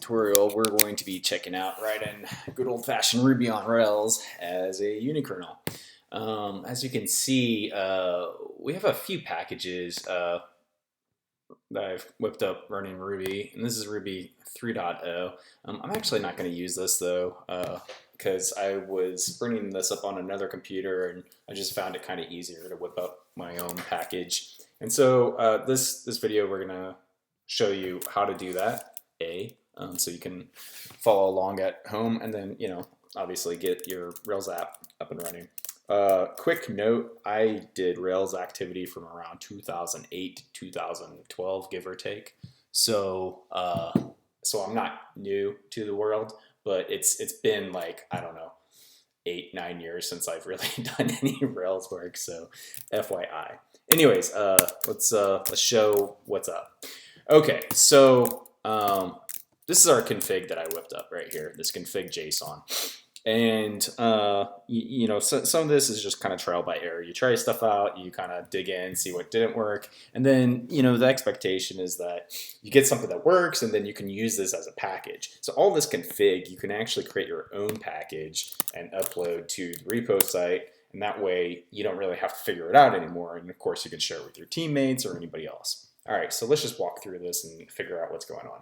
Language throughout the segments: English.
tutorial, we're going to be checking out writing good old-fashioned Ruby on Rails as a unikernel. As you can see, we have a few packages that I've whipped up running Ruby, and this is Ruby 3.0. I'm actually not going to use this though, because I was bringing this up on another computer, and I just found it kind of easier to whip up my own package. And so this video, we're going to show you how to do that. So you can follow along at home, and then obviously get your Rails app up and running. Quick note, I did Rails activity from around 2008 to 2012, give or take. So I'm not new to the world, but it's been like, I don't know, 8-9 years since I've really done any Rails work. So FYI. Anyways, let's show what's up. Okay, so this is our config that I whipped up right here, this config JSON. And, some of this is just kind of trial by error. You try stuff out, you kind of dig in, see what didn't work. And then, the expectation is that you get something that works, and then you can use this as a package. So all this config, you can actually create your own package and upload to the repo site. And that way, you don't really have to figure it out anymore. And of course, you can share it with your teammates or anybody else. All right, so let's just walk through this and figure out what's going on.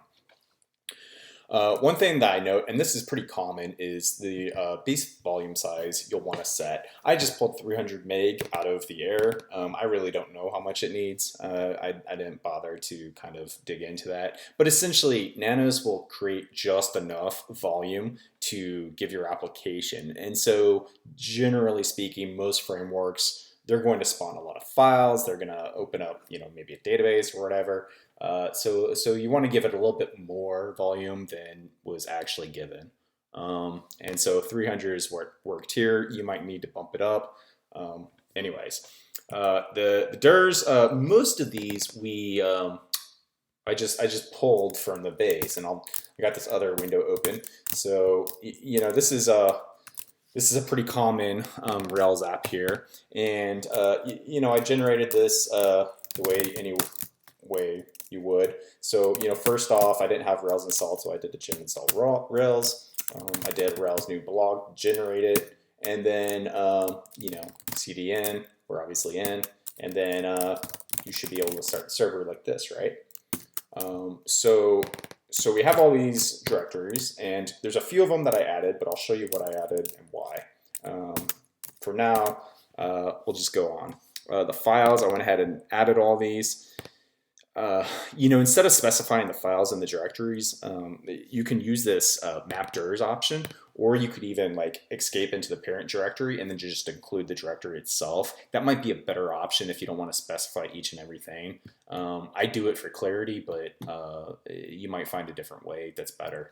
One thing that I note, and this is pretty common, is the base volume size you'll want to set. I just pulled 300 meg out of the air. I really don't know how much it needs. I didn't bother to kind of dig into that. But essentially, Nanos will create just enough volume to give your application. And so generally speaking, most frameworks, they're going to spawn a lot of files. They're going to open up, maybe a database or whatever. So you want to give it a little bit more volume than was actually given. And so 300 is what worked here. You might need to bump it up. Anyways, the DIRs, most of these I just pulled from the base, and I got this other window open. So this is a pretty common Rails app here, and I generated this the way you would. So first off, I didn't have Rails installed, so I did the gem install Rails. I did Rails new blog, generated, and then cdn, we're obviously in, and then you should be able to start the server like this, right? So we have all these directories, and there's a few of them that I added, but I'll show you what I added and why. For now, we'll just go on. The files, I went ahead and added all these. Instead of specifying the files in the directories, you can use this map dirs option, or you could even escape into the parent directory and then just include the directory itself. That might be a better option if you don't want to specify each and everything. I do it for clarity, but you might find a different way that's better.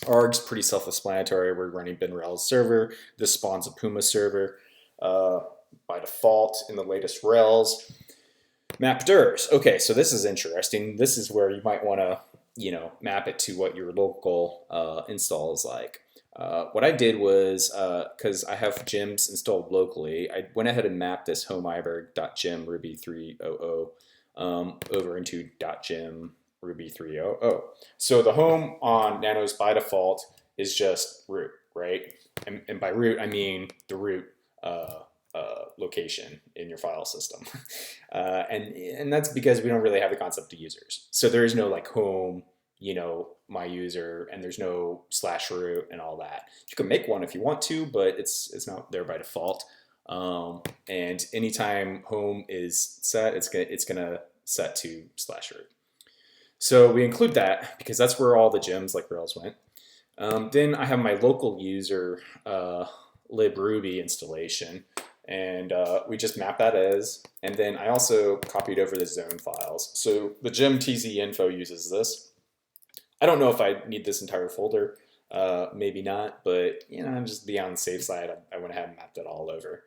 Arg's pretty self-explanatory. We're running bin Rails server. This spawns a Puma server by default in the latest Rails. Map dirs. Okay, so this is interesting. This is where you might want to, map it to what your local install is like. What I did was, because I have gems installed locally, I went ahead and mapped this home iberg.gem ruby 3.0 over into .gem ruby 3.0. So the home on Nanos by default is just root, right? And by root, I mean the root location in your file system. And that's because we don't really have the concept of users. So there is no home, my user, and there's no /root and all that. You can make one if you want to, but it's not there by default. And anytime home is set, it's gonna set to /root. So we include that because that's where all the gems like Rails went. Then I have my local user libruby installation. And we just map that as, and then I also copied over the zone files. So the gem tz info uses this. I don't know if I need this entire folder, maybe not, but just be on the safe side, I went ahead and mapped it all over.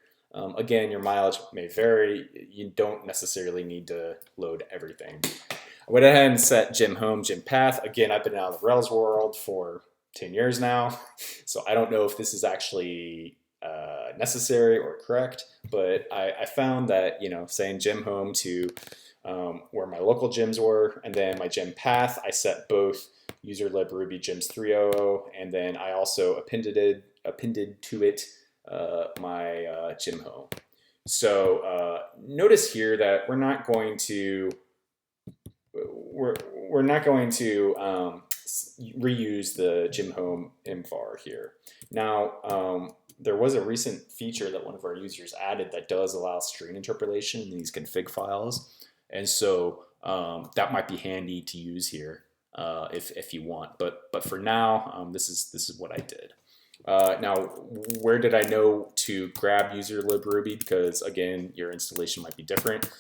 Again, your mileage may vary. You don't necessarily need to load everything. I went ahead and set gem home, gem path. Again, I've been out of the Rails world for 10 years now, so I don't know if this is actually necessary or correct, but I found that saying gem home to where my local gems were, and then my gem path, I set both user lib ruby gems 3.0, and then I also appended to it my gem home. So notice here that we're not going to reuse the gem home imvar here. Now, there was a recent feature that one of our users added that does allow string interpolation in these config files, and so that might be handy to use here if you want. But for now, this is what I did. Now, where did I know to grab user lib ruby? Because again, your installation might be different.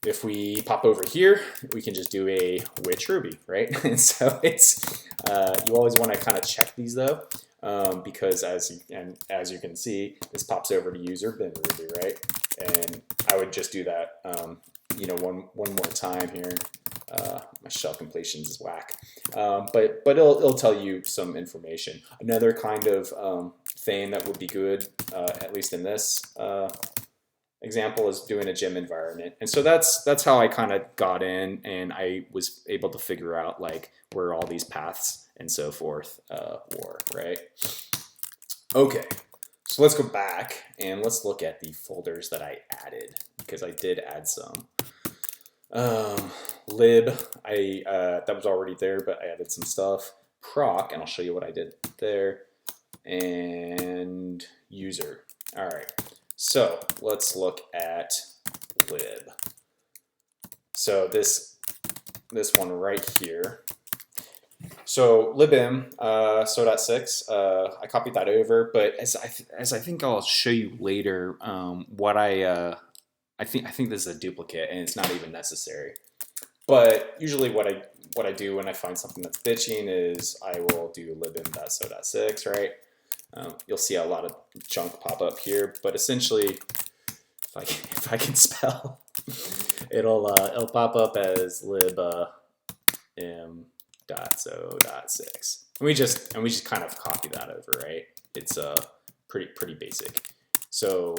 If we pop over here, we can just do a which ruby, right? And so it's you always want to kind of check these though, because as you can see, this pops over to user bin ruby, right? And I would just do that, you know, one more time here. My shell completions is whack, but it'll tell you some information. Another kind of thing that would be good, at least in this example, is doing a gem environment. And so that's how I kind of got in, and I was able to figure out like where all these paths and so forth were, right? Okay, so let's go back and let's look at the folders that I added, because I did add some. Lib, that was already there, but I added some stuff. Proc, and I'll show you what I did there. And user. All right, so let's look at lib. So this one right here. So libim so.6, I copied that over, but as I think I'll show you later, what I think this is a duplicate and it's not even necessary. But usually what I do when I find something that's bitching is I will do libim.so.6, right? You'll see a lot of junk pop up here, but essentially, if I can spell, it'll pop up as libim.so.6. And we just kind of copy that over, right? It's pretty basic. So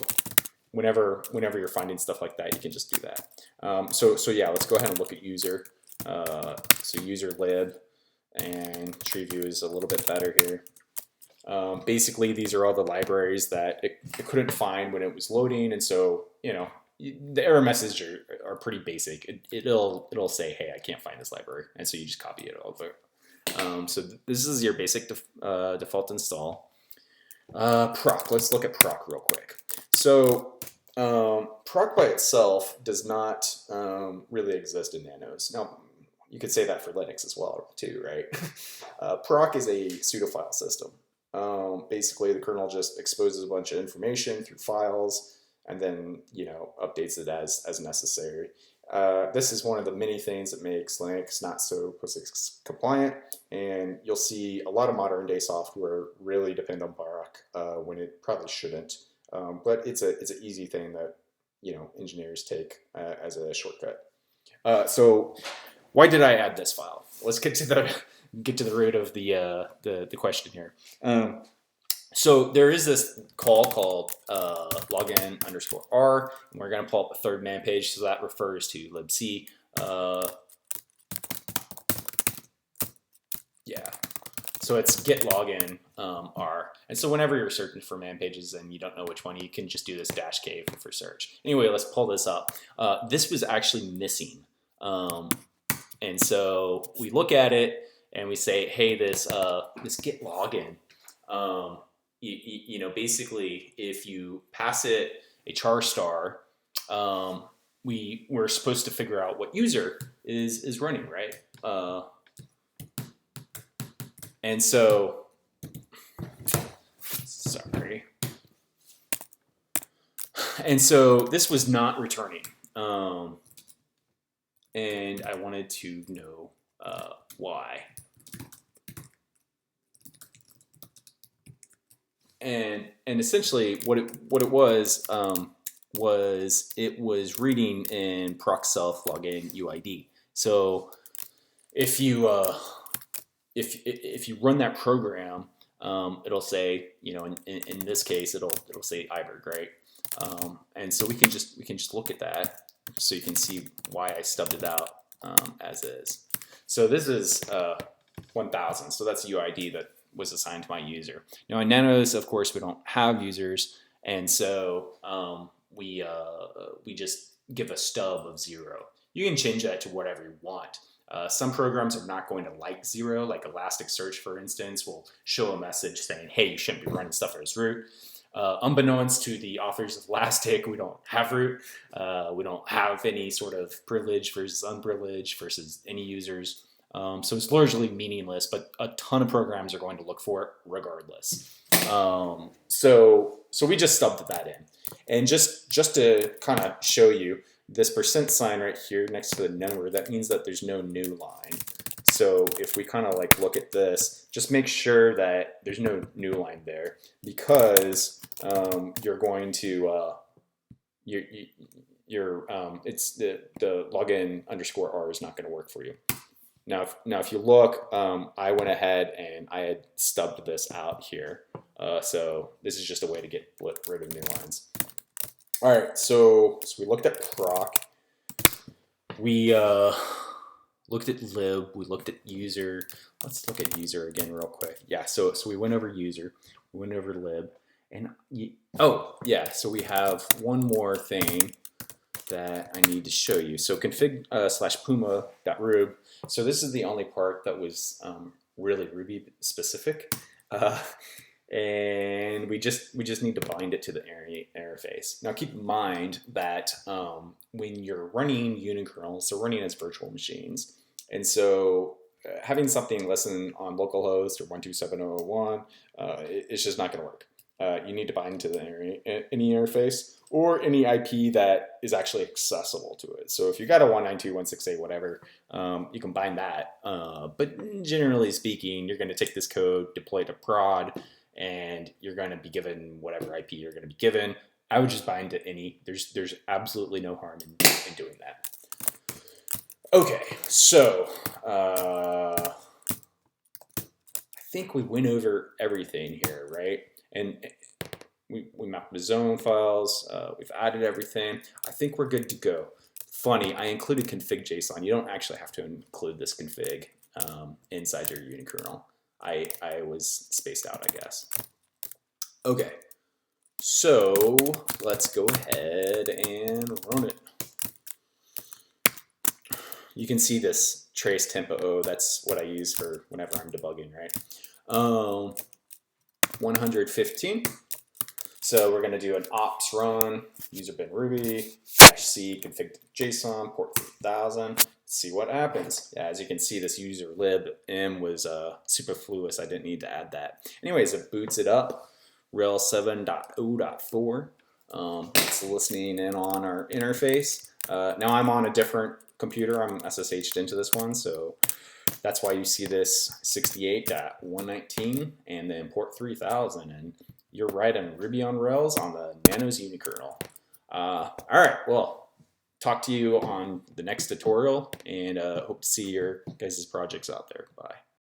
whenever you're finding stuff like that, you can just do that. So yeah, let's go ahead and look at user. So user lib, and tree view is a little bit better here. Basically, these are all the libraries that it couldn't find when it was loading, and so you know the error messages are pretty basic. It'll say, hey, I can't find this library, and so you just copy it over. So this is your basic default install. Proc. Let's look at proc real quick. So proc by itself does not really exist in Nanos. Now, you could say that for Linux as well, too, right? Proc is a pseudo file system. Basically, the kernel just exposes a bunch of information through files and then, you know, updates it as necessary. This is one of the many things that makes Linux not so POSIX compliant, and you'll see a lot of modern day software really depend on proc when it probably shouldn't. But it's an easy thing that, you know, engineers take as a shortcut. So why did I add this file? Let's get to the root of the question here. So there is this call called login_r, and we're going to pull up a third man page, so that refers to libc. Yeah, so it's get login r, and so whenever you're searching for man pages and you don't know which one, you can just do this -k for search. Anyway, let's pull this up. This was actually missing, and so we look at it and we say, hey, this get login. You know, basically, if you pass it a char star, we're supposed to figure out what user is running, right? And so, sorry. And so this was not returning, and I wanted to know why. And essentially what it was it was reading in proc self login UID. So if you run that program, it'll say, you know, in this case it'll say iberg, right? And so we can just look at that so you can see why I stubbed it out as is. So this is 1000. So that's the UID that was assigned to my user. Now in Nanos, of course, we don't have users, and so we just give a stub of 0. You can change that to whatever you want. Some programs are not going to like 0, like Elasticsearch, for instance, will show a message saying, hey, you shouldn't be running stuff as root. Unbeknownst to the authors of Elastic, we don't have root. We don't have any sort of privilege versus unprivileged versus any users. So it's largely meaningless, but a ton of programs are going to look for it regardless. So we just stubbed that in. And just to kind of show you, this percent sign right here next to the number, that means that there's no new line. So if we kind of like look at this, just make sure that there's no new line there, because you're going to it's the login _r is not going to work for you. Now if you look, I went ahead and I had stubbed this out here. So this is just a way to get rid of new lines. All right, so we looked at proc. We looked at lib. We looked at user. Let's look at user again real quick. Yeah, so we went over user. We went over lib. And oh, yeah, so we have one more thing that I need to show you. So config /puma.rub. So this is the only part that was really Ruby specific. And we just need to bind it to the interface. Now keep in mind that when you're running unikernels, they're running as virtual machines. And so having something listen on localhost or 127.0.1, it's just not going to work. You need to bind to any interface or any IP that is actually accessible to it. So if you got a 192.168 whatever, you can bind that. But generally speaking, you're going to take this code, deploy it to prod, and you're going to be given whatever IP you're going to be given. I would just bind to any. There's absolutely no harm in doing that. Okay, so I think we went over everything here, right? And we mapped the zone files. We've added everything. I think we're good to go. Funny, I included config.json. You don't actually have to include this config inside your unikernel. I was spaced out, I guess. Okay, so let's go ahead and run it. You can see this trace tempo. That's what I use for whenever I'm debugging, right? 115. So we're going to do an ops run, user bin ruby, -c config.json, port 3000. See what happens. Yeah, as you can see, this user lib m was superfluous. I didn't need to add that. Anyways, it boots it up. Rel 7.0.4. It's listening in on our interface. Now I'm on a different computer. I'm SSH'd into this one, so that's why you see this 68.119 and then port 3000. And you're right in Ruby on Rails on the Nanos Unikernel. All right, well, talk to you on the next tutorial, and hope to see your guys' projects out there. Bye.